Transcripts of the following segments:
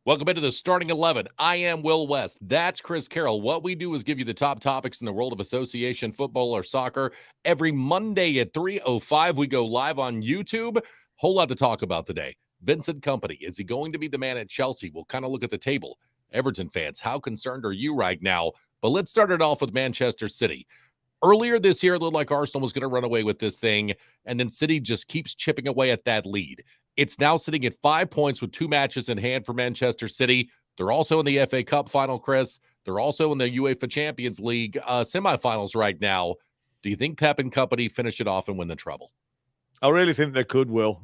Welcome into the starting 11. I am Will West. That's Chris Carroll. What we do is give you the top topics in the world of association football or soccer. Every Monday at 3:05, we go live on YouTube. Whole lot to talk about today. Vincent Kompany, is he going to be the man at Chelsea? We'll kind of look at the table. Everton fans, how concerned are you right now? But let's start it off with Manchester City. Earlier this year, it looked like Arsenal was going to run away with this thing, and then City just keeps chipping away at that lead. It's now sitting at 5 points with 2 matches in hand for Manchester City. They're also in the FA Cup final, Chris. They're also in the UEFA Champions League semifinals right now. Do you think Pep and company finish it off and win the treble? I really think they could, Will.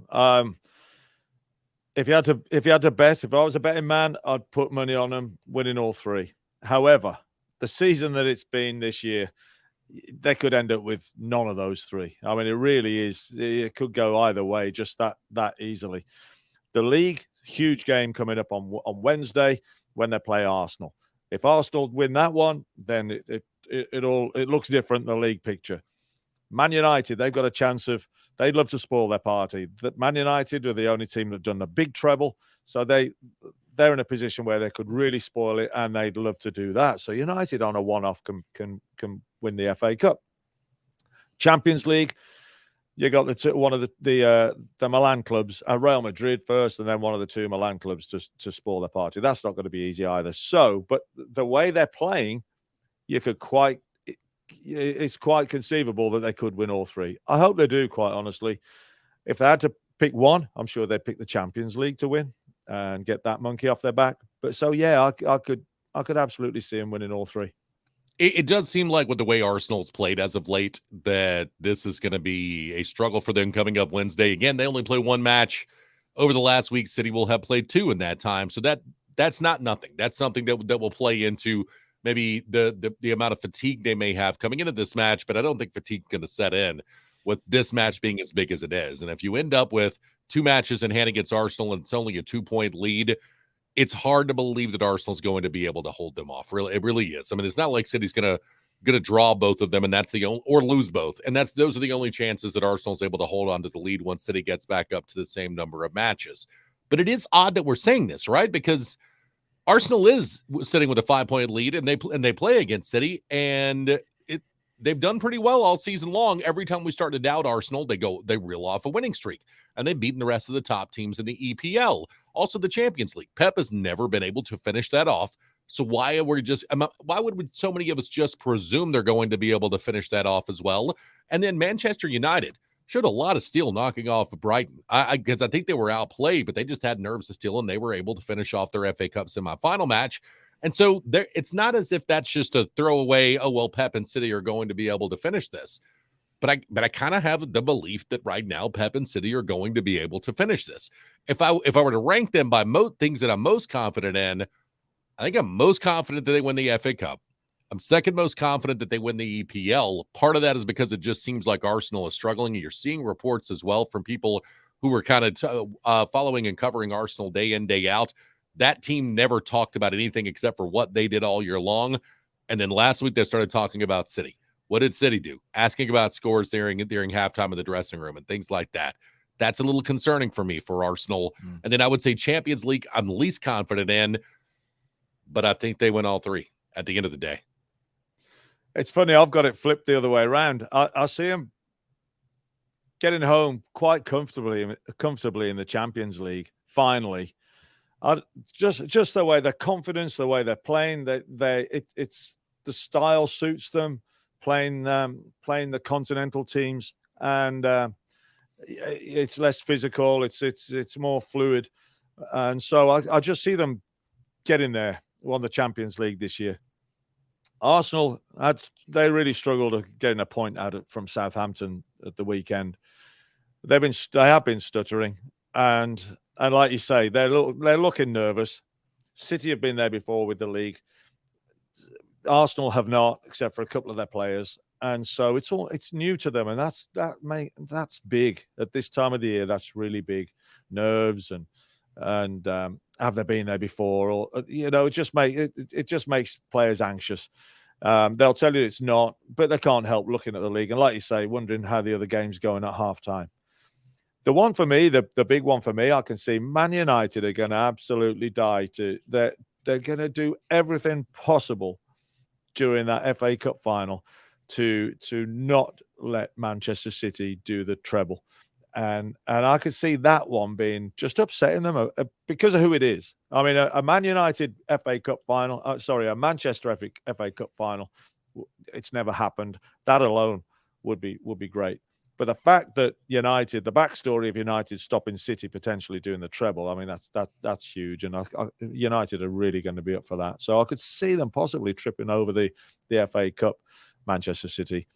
If you had to bet, if I was a betting man, I'd put money on them winning all three. However, the season that it's been this year, they could end up with none of those three. I mean, it really is. It could go either way, just that easily. The league, huge game coming up on Wednesday when they play Arsenal. If Arsenal win that one, then it looks different, the league picture. Man United, they've got a chance of, they'd love to spoil their party. Man United are the only team that have done the big treble, so they're in a position where they could really spoil it, and they'd love to do that. So United on a one-off can win the FA Cup. Champions League, you got one of the Milan clubs, Real Madrid first, and then one of the two Milan clubs to spoil their party. That's not going to be easy either. So, but the way they're playing, it's quite conceivable that they could win all three. I hope they do, quite honestly. If they had to pick one, I'm sure they'd pick the Champions League to win and get that monkey off their back. But so, yeah, I could absolutely see them winning all three. It does seem like with the way Arsenal's played as of late that this is going to be a struggle for them coming up Wednesday. Again, they only play one match over the last week. City will have played 2 in that time. So that's not nothing. That's something that will play into maybe the amount of fatigue they may have coming into this match. But I don't think fatigue is going to set in with this match being as big as it is. And if you end up with 2 matches in hand against Arsenal and it's only a 2-point lead, it's hard to believe that Arsenal's going to be able to hold them off. Really, it really is. I mean, it's not like City's going to draw both of them, and that's the only, or lose both, and those are the only chances that Arsenal's able to hold on to the lead once City gets back up to the same number of matches. But it is odd that we're saying this, right? Because Arsenal is sitting with a 5-point lead, and they play against City, and they've done pretty well all season long. Every time we start to doubt Arsenal, they reel off a winning streak, and they've beaten the rest of the top teams in the EPL. Also, the Champions League. Pep has never been able to finish that off. So why would so many of us just presume they're going to be able to finish that off as well? And then Manchester United showed a lot of steel knocking off Brighton. Because I think they were outplayed, but they just had nerves of steel, and they were able to finish off their FA Cup semifinal match. And so it's not as if that's just a throwaway, oh, well, Pep and City are going to be able to finish this. But I kind of have the belief that right now Pep and City are going to be able to finish this. If I were to rank them by things that I'm most confident in, I think I'm most confident that they win the FA Cup. I'm second most confident that they win the EPL. Part of that is because it just seems like Arsenal is struggling. You're seeing reports as well from people who were kind of following and covering Arsenal day in, day out. That team never talked about anything except for what they did all year long. And then last week they started talking about City. What did City do? Asking about scores during halftime in the dressing room and things like that. That's a little concerning for me for Arsenal. And then I would say Champions League, I'm least confident in, but I think they win all 3 at the end of the day. It's funny, I've got it flipped the other way around. I see them getting home quite comfortably in the Champions League, finally. Just the way their confidence, the way they're playing, it's the style suits them. Playing the continental teams, and it's less physical. It's more fluid, and so I just see them getting there. Won the Champions League this year. Arsenal, they really struggled to getting a point from Southampton at the weekend. They have been stuttering, and like you say, they're looking nervous. City have been there before with the league. Arsenal have not, except for a couple of their players, and so it's new to them, and that's big at this time of the year. That's really big. Nerves and have they been there before, or it just makes players anxious. They'll tell you it's not, but they can't help looking at the league and, like you say, wondering how the other game's going at halftime. The one for me, the big one for me, I can see Man United are going to absolutely die. They're going to do everything possible during that FA Cup final to not let Manchester City do the treble. And I could see that one being just upsetting them because of who it is. I mean, a Man United FA Cup final, a Manchester FA Cup final, it's never happened. That alone would be great. But the fact that United, the backstory of United stopping City potentially doing the treble, I mean, that's huge. And United are really going to be up for that. So I could see them possibly tripping over the FA Cup, Manchester City,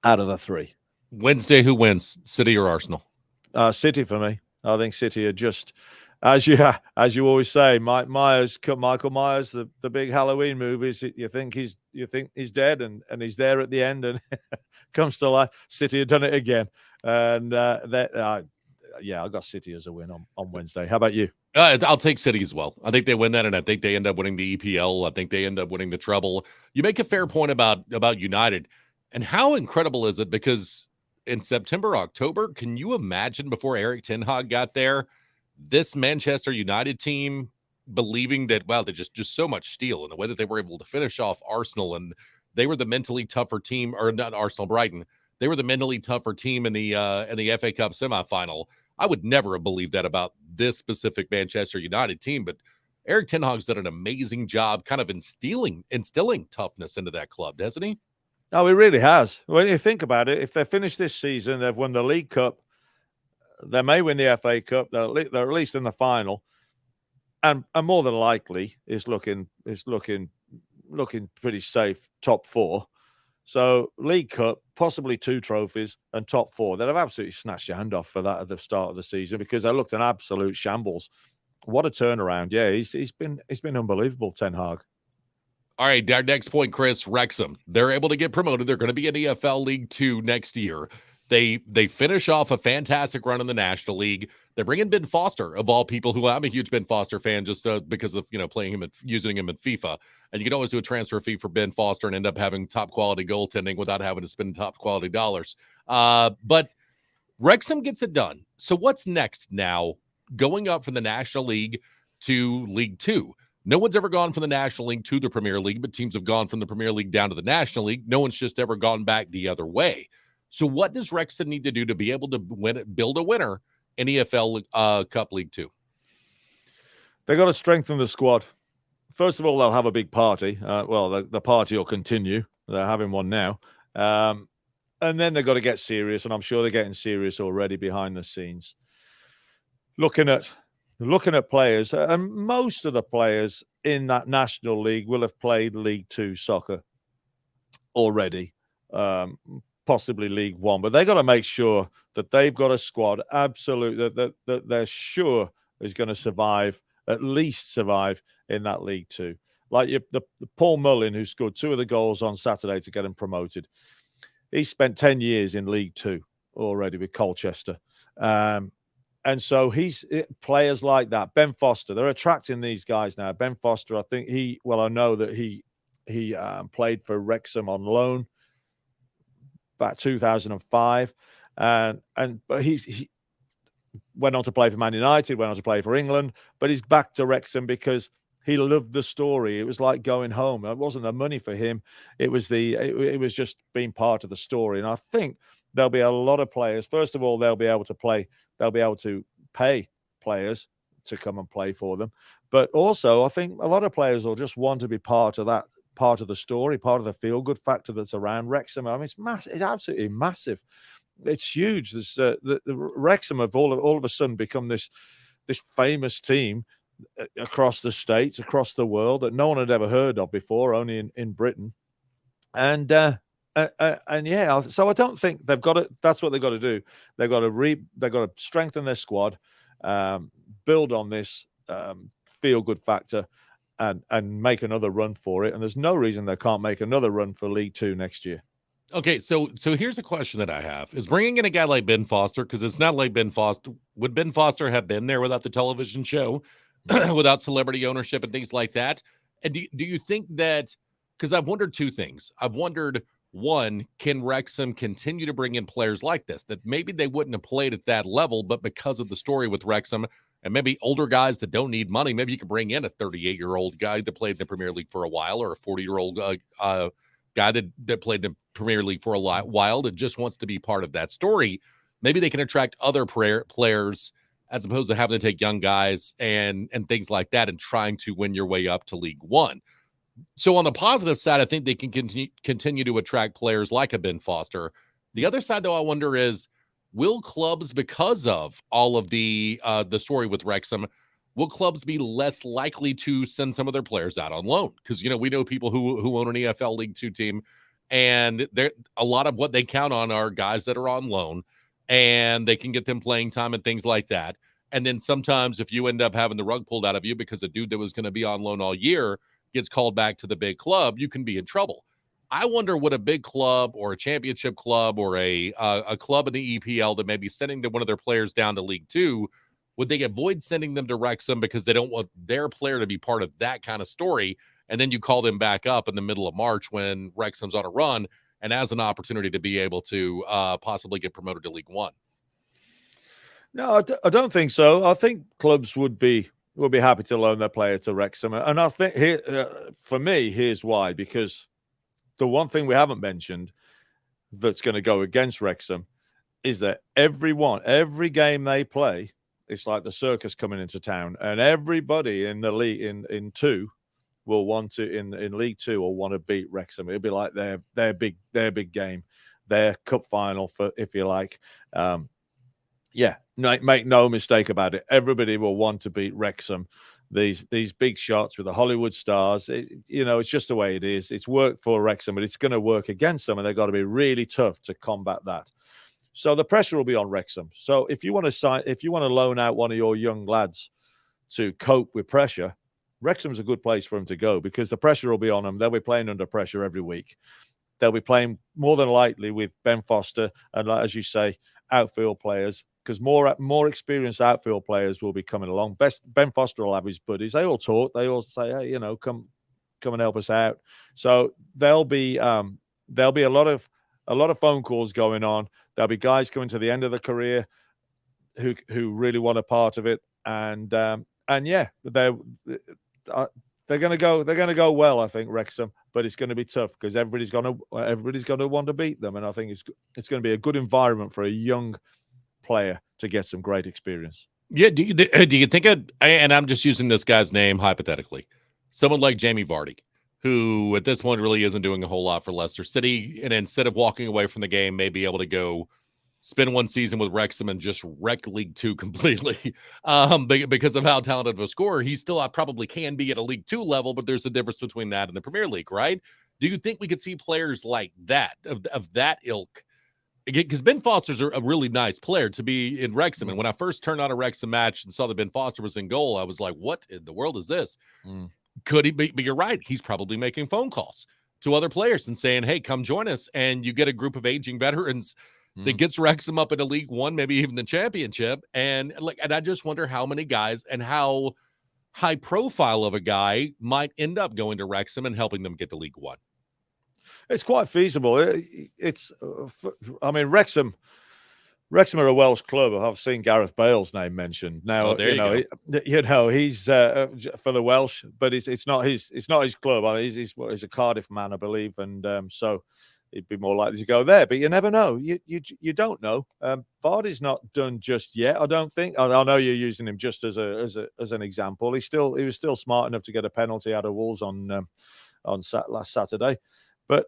out of the three. Wednesday, who wins, City or Arsenal? City for me. I think City are just, as you always say, Michael Myers, the big Halloween movies. You think he's dead, and he's there at the end, and comes to life. City have done it again, and I got City as a win on Wednesday. How about you? I'll take City as well. I think they win that, and I think they end up winning the EPL. I think they end up winning the treble. You make a fair point about United, and how incredible is it? Because in September, October, can you imagine before Erik ten Hag got there, this Manchester United team believing that, wow, they're just so much steel, and the way that they were able to finish off Arsenal, and they were the mentally tougher team, or not Arsenal, Brighton. They were the mentally tougher team in the FA Cup semifinal. I would never have believed that about this specific Manchester United team, but Erik ten Hag's done an amazing job kind of instilling toughness into that club, hasn't he? No, he really has. When you think about it, if they finish this season, they've won the League Cup, they may win the FA Cup, they're at least in the final, and more than likely is looking pretty safe, top four. So League Cup, possibly 2 trophies, and top 4. They'd have absolutely snatched your hand off for that at the start of the season because they looked an absolute shambles. What a turnaround! Yeah, he's been unbelievable, Ten Hag. All right, our next point, Chris, Wrexham. They're able to get promoted. They're going to be in EFL League 2 next year. They finish off a fantastic run in the National League. They bring in Ben Foster, of all people, who I'm a huge Ben Foster fan just because of, playing him and using him in FIFA. And you can always do a transfer fee for Ben Foster and end up having top quality goaltending without having to spend top quality dollars. But Wrexham gets it done. So what's next now? Going up from the National League to League 2. No one's ever gone from the National League to the Premier League, but teams have gone from the Premier League down to the National League. No one's just ever gone back the other way. So what does Wrexham need to do to be able to build a winner in EFL Cup League 2? They got to strengthen the squad. First of all, they'll have a big party. The party will continue. They're having one now. And then they've got to get serious, and I'm sure they're getting serious already behind the scenes. Looking at players, and most of the players in that National League will have played League 2 soccer already, possibly League 1. But they got to make sure that they've got a squad absolutely that they're sure is going to survive, at least survive in that League 2. Like the Paul Mullin, who scored 2 of the goals on Saturday to get him promoted. He spent 10 years in League 2 already with Colchester. And so he's players like that. Ben Foster, they're attracting these guys now. Ben Foster, I think I know that he played for Wrexham on loan about 2005. But he went on to play for Man United, went on to play for England, but he's back to Wrexham because he loved the story. It was like going home. It wasn't the money for him. It was just being part of the story. And I think there'll be a lot of players. First of all, they'll be able to play. They'll be able to pay players to come and play for them. But also, I think a lot of players will just want to be part of that, part of the story, part of the feel-good factor that's around Wrexham. I mean, it's massive. It's absolutely massive. It's huge. The Wrexham have all of a sudden become this famous team across the states, across the world, that no one had ever heard of before, only in Britain. And so I don't think they've got it. That's what they've got to do. They've got to strengthen their squad, build on this feel good factor, and make another run for it. And there's no reason they can't make another run for League 2 next year. Okay, so here's a question that I have: is bringing in a guy like Ben Foster, because it's not like Ben Foster. Would Ben Foster have been there without the television show, without celebrity ownership and things like that? And do you think that? Because I've wondered 2 things. I've wondered, One, can Wrexham continue to bring in players like this that maybe they wouldn't have played at that level, but because of the story with Wrexham and maybe older guys that don't need money, maybe you can bring in a 38-year-old guy that played in the Premier League for a while, or a 40-year-old guy that played in the Premier League for a while that just wants to be part of that story. Maybe they can attract other players as opposed to having to take young guys and things like that and trying to win your way up to League One. So on the positive side, I think they can continue to attract players like a Ben Foster. The other side, though, I wonder is, will clubs, because of all of the story with Wrexham, will clubs be less likely to send some of their players out on loan? Because we know people who own an EFL League Two team, and a lot of what they count on are guys that are on loan, and they can get them playing time and things like that. And then sometimes if you end up having the rug pulled out of you because a dude that was going to be on loan all year gets called back to the big club, you can be in trouble. I wonder what a big club or a championship club or a club in the EPL that may be sending one of their players down to League Two, would they avoid sending them to Wrexham because they don't want their player to be part of that kind of story? And then you call them back up in the middle of March when Wrexham's on a run and has an opportunity to be able to possibly get promoted to League One. No, I don't think so. I think clubs would be happy to loan their player to Wrexham, and I think here, for me, here's why. Because the one thing we haven't mentioned that's going to go against Wrexham is that every game they play, it's like the circus coming into town, and everybody in the league in two will want to in League Two will want to beat Wrexham. It'll be like their big game, their cup final, for if you like. Yeah, make no mistake about it. Everybody will want to beat Wrexham. These big shots with the Hollywood stars, it's just the way it is. It's worked for Wrexham, but it's going to work against them, and they've got to be really tough to combat that. So the pressure will be on Wrexham. So if you want to loan out one of your young lads to cope with pressure, Wrexham's a good place for them to go, because the pressure will be on them. They'll be playing under pressure every week. They'll be playing more than likely with Ben Foster and, as you say, outfield players, because more experienced outfield players will be coming along. Ben Foster will have his buddies. They all talk. They all say, "Hey, come and help us out." So there'll be a lot of phone calls going on. There'll be guys coming to the end of the career who really want a part of it, and yeah, they're going to go well, I think, Wrexham, but it's going to be tough because everybody's going to want to beat them, and I think it's going to be a good environment for a young player to get some great experience. Yeah, do you think and I'm just using this guy's name hypothetically, someone like Jamie Vardy, who at this point really isn't doing a whole lot for Leicester City, and instead of walking away from the game, may be able to go spend one season with Wrexham and just wreck League Two completely, because of how talented of a scorer he still probably can be at a League Two level, but there's a difference between that and the Premier League, right? Do you think we could see players like that, of that ilk? Because Ben Foster's a really nice player to be in Wrexham. And when I first turned on a Wrexham match and saw that Ben Foster was in goal, I was like, what in the world is this? Could he be? But you're right. He's probably making phone calls to other players and saying, hey, come join us. And you get a group of aging veterans that gets Wrexham up into League One, maybe even the championship. And I just wonder how many guys and how high profile of a guy might end up going to Wrexham and helping them get to League One. It's quite feasible. Wrexham are a Welsh club. I've seen Gareth Bale's name mentioned. Now, he's for the Welsh, but it's not his club. He's a Cardiff man, I believe, and so he'd be more likely to go there. But you never know. You don't know. Vardy's not done just yet, I don't think. I know you're using him just as an example. He was still smart enough to get a penalty out of Wolves on last Saturday. But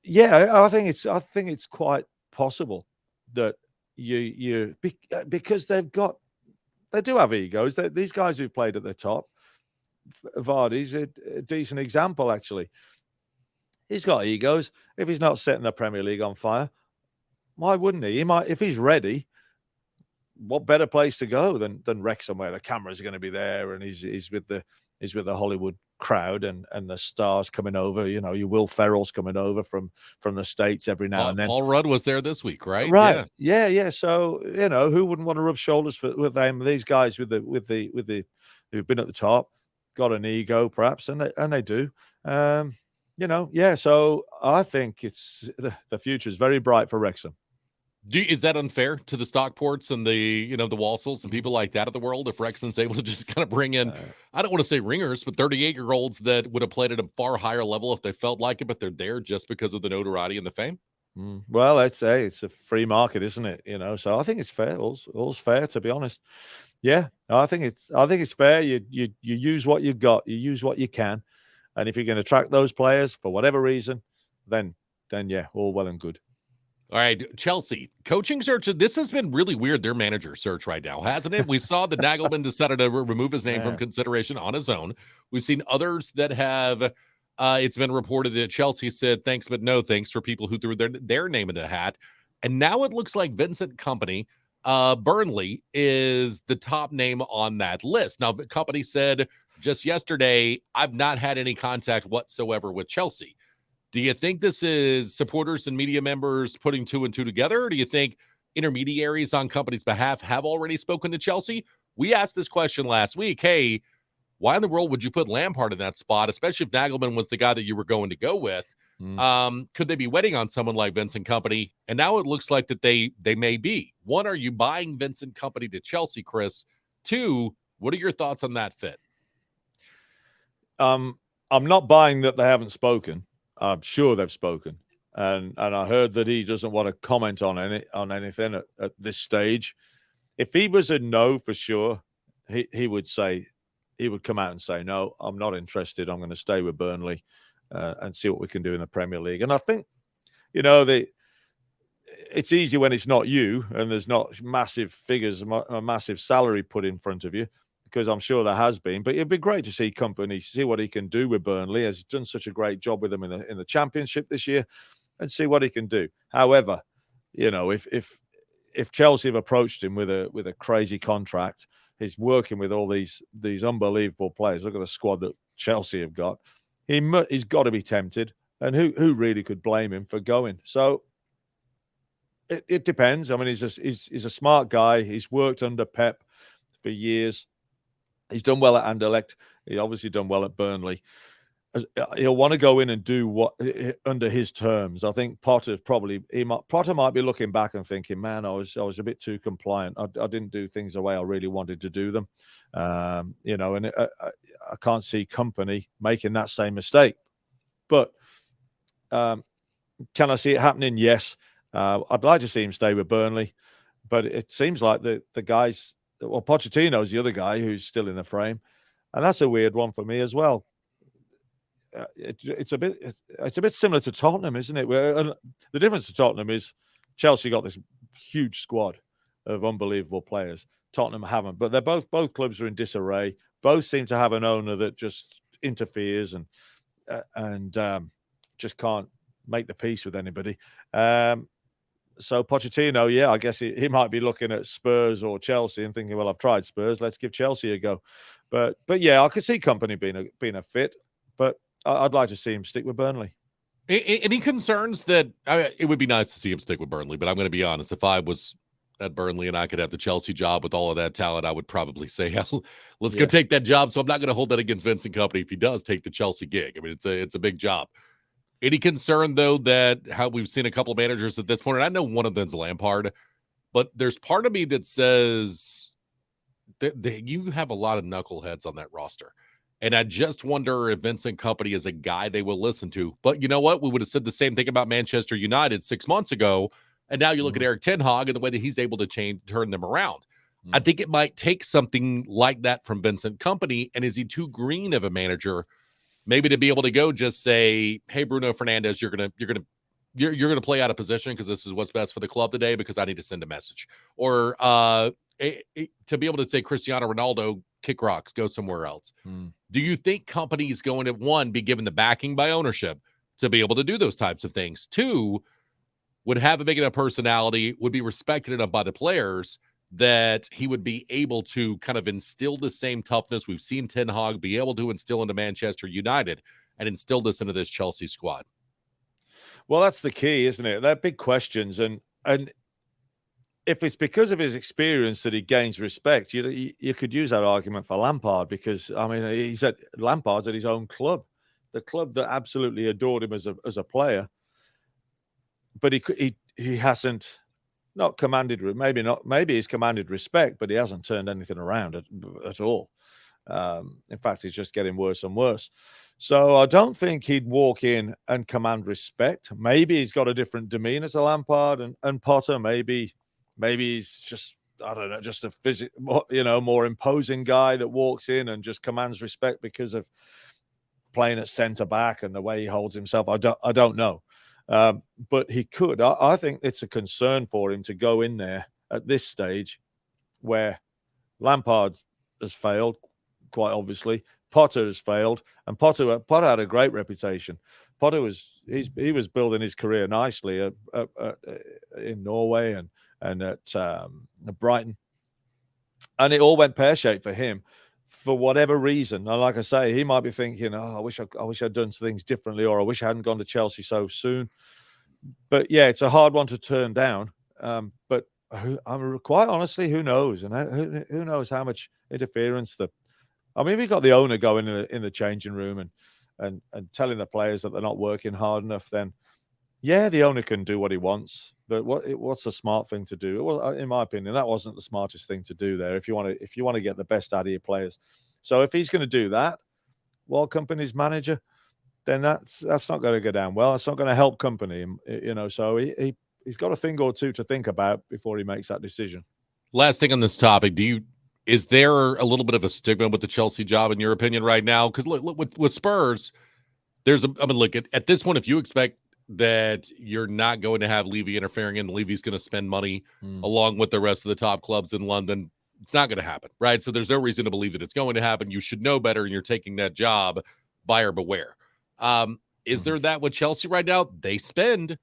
yeah, I think it's quite possible that because they do have egos. These guys who've played at the top, Vardy's a decent example, actually. He's got egos. If he's not setting the Premier League on fire, why wouldn't he? He might, if he's ready. What better place to go than Wrexham, where the cameras are going to be there, and he's with the Hollywood crowd and the stars coming over. Your Will Ferrell's coming over from the States every now and then. Paul Rudd was there this week, right? Right. Yeah. So who wouldn't want to rub shoulders with them? These guys with the who've been at the top, got an ego perhaps, and they do. Yeah. So I think it's the future is very bright for Wrexham. Is that unfair to the Stockports and the the Walsals and people like that of the world if Wrexham's able to just kind of bring in, I don't want to say ringers, but 38-year-olds that would have played at a far higher level if they felt like it, but they're there just because of the notoriety and the fame? Well, I'd say it's a free market, isn't it? So I think it's fair. All's fair, to be honest. Yeah, I think it's fair. You use what you got, you use what you can, and if you can attract those players for whatever reason, then yeah, all well and good. All right, Chelsea coaching search. This has been really weird. Their manager search right now, hasn't it? We saw that Nagelman decided to remove his name from consideration on his own. We've seen others that have. It's been reported that Chelsea said thanks but no thanks for people who threw their name in the hat, and now it looks like Vincent Kompany, Burnley is the top name on that list. Now, the company said just yesterday, I've not had any contact whatsoever with Chelsea. Do you think this is supporters and media members putting two and two together? Or do you think intermediaries on Kompany's behalf have already spoken to Chelsea? We asked this question last week. Hey, why in the world would you put Lampard in that spot, especially if Nagelman was the guy that you were going to go with? Could they be waiting on someone like Vincent Kompany? And now it looks like that they may be. One, are you buying Vincent Kompany to Chelsea, Chris? Two, what are your thoughts on that fit? I'm not buying that they haven't spoken. I'm sure they've spoken, and I heard that he doesn't want to comment on anything at this stage. If he was a no for sure, he would come out and say, no, I'm not interested. I'm going to stay with Burnley and see what we can do in the Premier League. And I think it's easy when it's not you and there's not massive figures, a massive salary put in front of you, because I'm sure there has been. But it'd be great to see Kompany, see what he can do with Burnley. He's done such a great job with them in the Championship this year, and see what he can do. However, if Chelsea have approached him with a crazy contract, he's working with all these unbelievable players. Look at the squad that Chelsea have got. He's got to be tempted, and who really could blame him for going? So it depends. I mean, he's a smart guy. He's worked under Pep for years. He's done well at Anderlecht. He's obviously done well at Burnley. He'll want to go in and do what under his terms. I think Potter might be looking back and thinking, man, I was a bit too compliant. I didn't do things the way I really wanted to do them. And I can't see Kompany making that same mistake. But can I see it happening? Yes. I'd like to see him stay with Burnley, but it seems like the guys. Well, Pochettino's the other guy who's still in the frame, and that's a weird one for me as well. It's a bit similar to Tottenham, isn't it? Where the difference to Tottenham is Chelsea got this huge squad of unbelievable players. Tottenham haven't, but they're both clubs are in disarray. Both seem to have an owner that just interferes and just can't make the peace with anybody. So Pochettino, yeah, I guess he might be looking at Spurs or Chelsea and thinking, well, I've tried Spurs, let's give Chelsea a go. But yeah, I could see Kompany being a fit, but I'd like to see him stick with Burnley. Any concerns that it would be nice to see him stick with Burnley, but I'm going to be honest, if I was at Burnley and I could have the Chelsea job with all of that talent, I would probably say, let's go take that job. So I'm not going to hold that against Vincent Kompany if he does take the Chelsea gig. I mean, it's a big job. Any concern, though, that how we've seen a couple of managers at this point, and I know one of them's Lampard, but there's part of me that says that you have a lot of knuckleheads on that roster. And I just wonder if Vincent Kompany is a guy they will listen to. But you know what? We would have said the same thing about Manchester United 6 months ago. And now you look at Eric Ten Hag and the way that he's able to turn them around. I think it might take something like that from Vincent Kompany. And is he too green of a manager? Maybe to be able to go just say, hey, Bruno Fernandes, you're gonna play out of position because this is what's best for the club today because I need to send a message. Or to be able to say Cristiano Ronaldo, kick rocks, go somewhere else. Do you think Kompany is going to, one, be given the backing by ownership to be able to do those types of things? Two, would have a big enough personality, would be respected enough by the players that he would be able to kind of instill the same toughness we've seen Ten Hag be able to instill into Manchester United and instill this into this Chelsea squad? Well, that's the key, isn't it? They're big questions. And if it's because of his experience that he gains respect, you could use that argument for Lampard because, I mean, Lampard's at his own club. the club that absolutely adored him as a player, but he hasn't not commanded, maybe he's commanded respect, but he hasn't turned anything around at all. In fact, he's just getting worse and worse. So I don't think he'd walk in and command respect. Maybe he's got a different demeanor to Lampard and Potter. Maybe he's just, I don't know, just a more imposing guy that walks in and just commands respect because of playing at centre back and the way he holds himself. I don't know. But he could. I think it's a concern for him to go in there at this stage where Lampard has failed, quite obviously. Potter has failed, and Potter had a great reputation. Potter he was building his career nicely in Norway and at Brighton, and it all went pear-shaped for him for whatever reason. And like I say, he might be thinking, "Oh, I wish I'd done things differently, or I wish I hadn't gone to Chelsea so soon." But yeah, it's a hard one to turn down. But quite honestly, who knows? And who knows how much interference we've got the owner going in the changing room and telling the players that they're not working hard enough. Then, yeah, the owner can do what he wants. But what's the smart thing to do? Well, in my opinion, that wasn't the smartest thing to do there. If you want to get the best out of your players, so if he's going to do that, while Kompany's manager, then that's not going to go down well. It's not going to help Kompany, So he's got a thing or two to think about before he makes that decision. Last thing on this topic, is there a little bit of a stigma with the Chelsea job in your opinion right now? Because look with Spurs, look at this point, if you expect that you're not going to have Levy interfering and Levy's going to spend money along with the rest of the top clubs in London, it's not going to happen, right? So there's no reason to believe that it's going to happen. You should know better, and you're taking that job, buyer beware. Is there that with Chelsea right now? They spend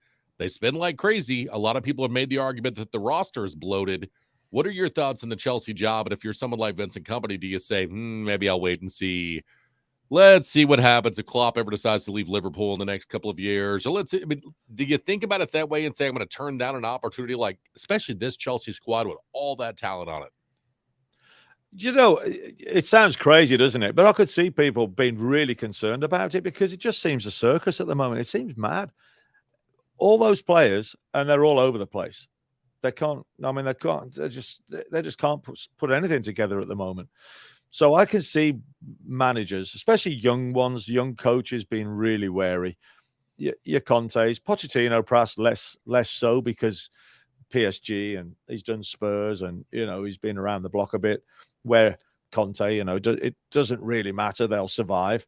like crazy. A lot of people have made the argument that the roster is bloated. What are your thoughts on the Chelsea job? And if you're someone like Vincent Kompany, do you say, maybe I'll wait and see? Let's see what happens if Klopp ever decides to leave Liverpool in the next couple of years. Or let's see. Do you think about it that way and say, I'm going to turn down an opportunity like, especially this Chelsea squad with all that talent on it? It sounds crazy, doesn't it? But I could see people being really concerned about it because it just seems a circus at the moment. It seems mad. All those players, and they're all over the place. They just can't put anything together at the moment. So I can see managers, especially young ones, young coaches, being really wary. Your Contes, Pochettino, perhaps less so because PSG and he's done Spurs and he's been around the block a bit. Where Conte, it doesn't really matter; they'll survive.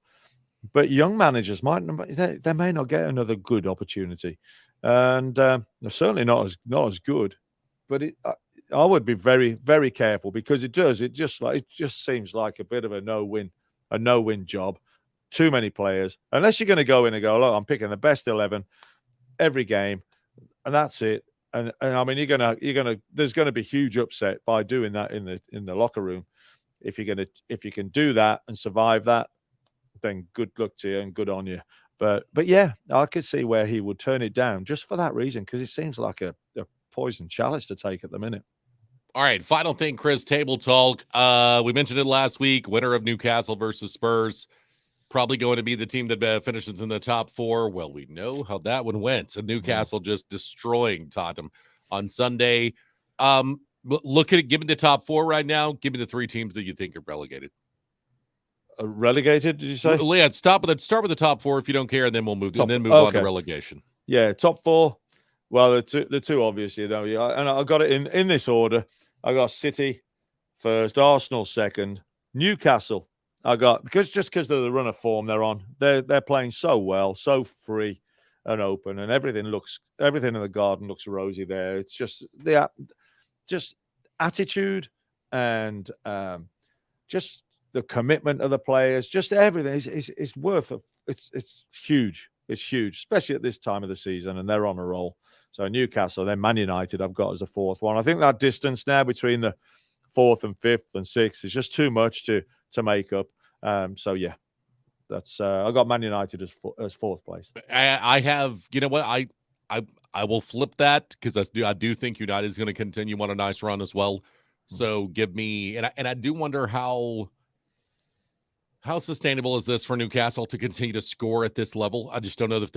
But young managers they may not get another good opportunity, and they're certainly not as good. But I would be very, very careful because it just seems like a bit of a no-win job. Too many players, unless you're going to go in and go, look, I'm picking the best 11 every game, and that's it. And you're gonna there's gonna be huge upset by doing that in the locker room. If you can do that and survive that, then good luck to you and good on you. But yeah, I could see where he would turn it down just for that reason because it seems like a poison chalice to take at the minute. All right, final thing, Chris, table talk. We mentioned it last week. Winner of Newcastle versus Spurs. Probably going to be the team that finishes in the top 4. Well, we know how that one went. So Newcastle just destroying Tottenham on Sunday. Look at it. Give me the top 4 right now. Give me the 3 teams that you think are relegated. Relegated? Did you say? Yeah. Start with the top 4 if you don't care, and then we'll move on to relegation. Yeah, top 4. Well, the two obviously, and I got it in this order. I got City first, Arsenal second, Newcastle. I got because of the run of form they're on. They're playing so well, so free and open, and everything in the garden looks rosy there. It's just just attitude and just the commitment of the players, just everything is worth it. It's huge. It's huge, especially at this time of the season, and they're on a roll. So Newcastle, then Man United, I've got as a 4th one. I think that distance now between the 4th and 5th and 6th is just too much to make up. So yeah, that's I got Man United as 4th place. I have, you know what, I will flip that because I do think United is going to continue on a nice run as well. So give me, and I do wonder how How sustainable is this for Newcastle to continue to score at this level? I just don't know that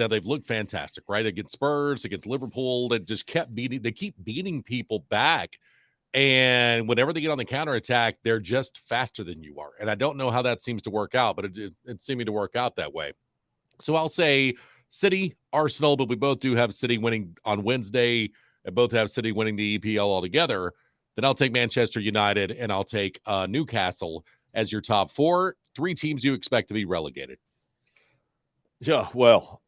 they've looked fantastic, right? Against Spurs, against Liverpool, they just keep beating people back. And whenever they get on the counterattack, they're just faster than you are. And I don't know how that seems to work out, but it's seeming to work out that way. So I'll say City, Arsenal, but we both do have City winning on Wednesday and both have City winning the EPL altogether. Then I'll take Manchester United and I'll take Newcastle as your top 4. 3 teams you expect to be relegated. Yeah, well,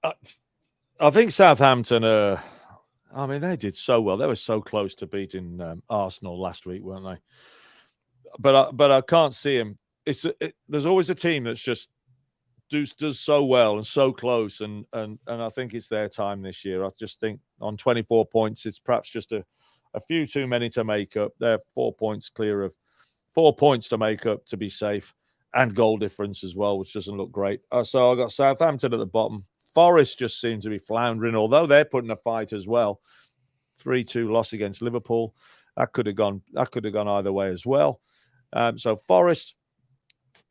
I think Southampton, they did so well. They were so close to beating Arsenal last week, weren't they? But I can't see him. There's always a team that's just does so well and so close, and I think it's their time this year. I just think on 24 points, it's perhaps just a few too many to make up. They're 4 points clear of 4 points to make up to be safe, and goal difference as well, which doesn't look great. So I got Southampton at the bottom. Forest just seem to be floundering, although they're putting a fight as well. 3-2 loss against Liverpool. That could have gone either way as well. So Forest,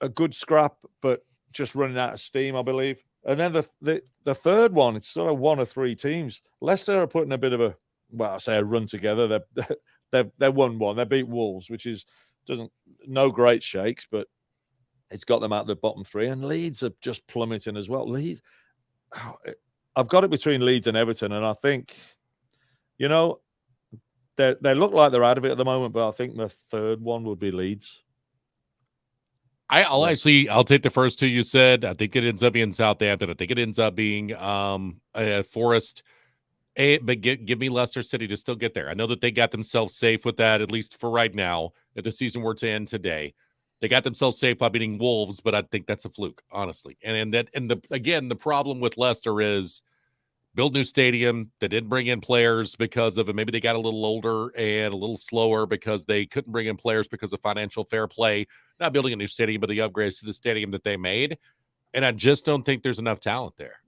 a good scrap, but just running out of steam, I believe. And then the third one, it's sort of one of 3 teams. Leicester are putting a bit of a run together. They've won one. They beat Wolves, which is no great shakes, but it's got them out the bottom 3. And Leeds are just plummeting as well. Leeds, I've got it between Leeds and Everton, and I think, they look like they're out of it at the moment, but I think the third one would be Leeds. I'll take the first 2 you said. I think it ends up being Southampton. I think it ends up being Forest. But give me Leicester City to still get there. I know that they got themselves safe with that, at least for right now, if the season were to end today. They got themselves safe by beating Wolves, but I think that's a fluke, honestly. The problem with Leicester is build new stadium. They didn't bring in players because of it. Maybe they got a little older and a little slower because they couldn't bring in players because of financial fair play. Not building a new stadium, but the upgrades to the stadium that they made. And I just don't think there's enough talent there.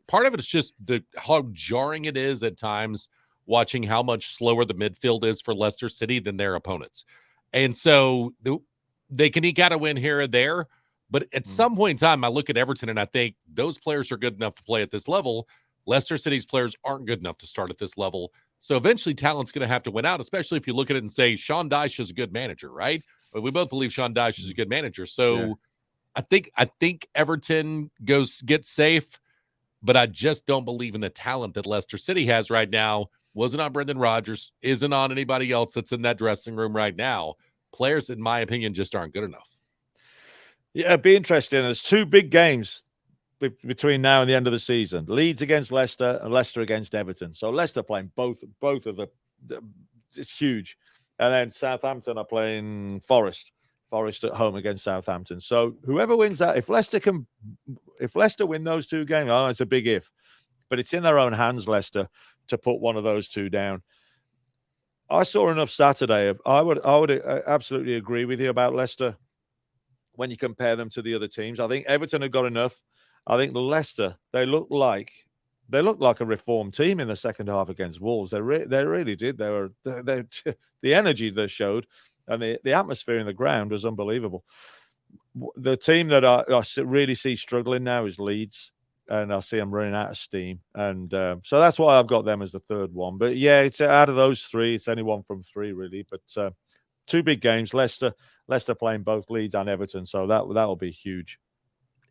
Part of it is just how jarring it is at times watching how much slower the midfield is for Leicester City than their opponents. And so they can eke out a win here or there. But at some point in time, I look at Everton and I think those players are good enough to play at this level. Leicester City's players aren't good enough to start at this level. So eventually talent's going to have to win out, especially if you look at it and say Sean Dyche is a good manager, right? But we both believe Sean Dyche is a good manager. So yeah. I think Everton gets safe, but I just don't believe in the talent that Leicester City has right now. Wasn't on Brendan Rodgers, isn't on anybody else that's in that dressing room right now. Players, in my opinion, just aren't good enough. Yeah, it'd be interesting. There's 2 big games between now and the end of the season. Leeds against Leicester and Leicester against Everton. So Leicester playing both of the it's huge. And then Southampton are playing Forest at home against Southampton. So whoever wins that, if Leicester win those 2 games, I know it's a big if, but it's in their own hands, Leicester, to put one of those 2 down. I saw enough Saturday. I would absolutely agree with you about Leicester when you compare them to the other teams. I think Everton have got enough. I think Leicester, they look like a reformed team in the second half against Wolves. They really did. The energy they showed and the atmosphere in the ground was unbelievable. The team that I really see struggling now is Leeds, and I see them running out of steam. And so that's why I've got them as the third one. But yeah, it's out of those 3, it's only 1 from 3 really. But 2 big games, Leicester playing both Leeds and Everton. So that will be huge.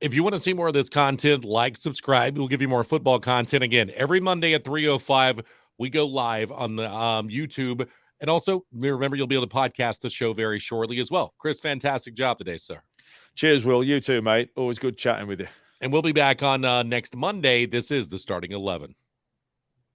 If you want to see more of this content, subscribe. We'll give you more football content. Again, every Monday at 3:05, we go live on the YouTube. And also, remember, you'll be able to podcast the show very shortly as well. Chris, fantastic job today, sir. Cheers, Will. You too, mate. Always good chatting with you. And we'll be back on next Monday. This is the Starting 11.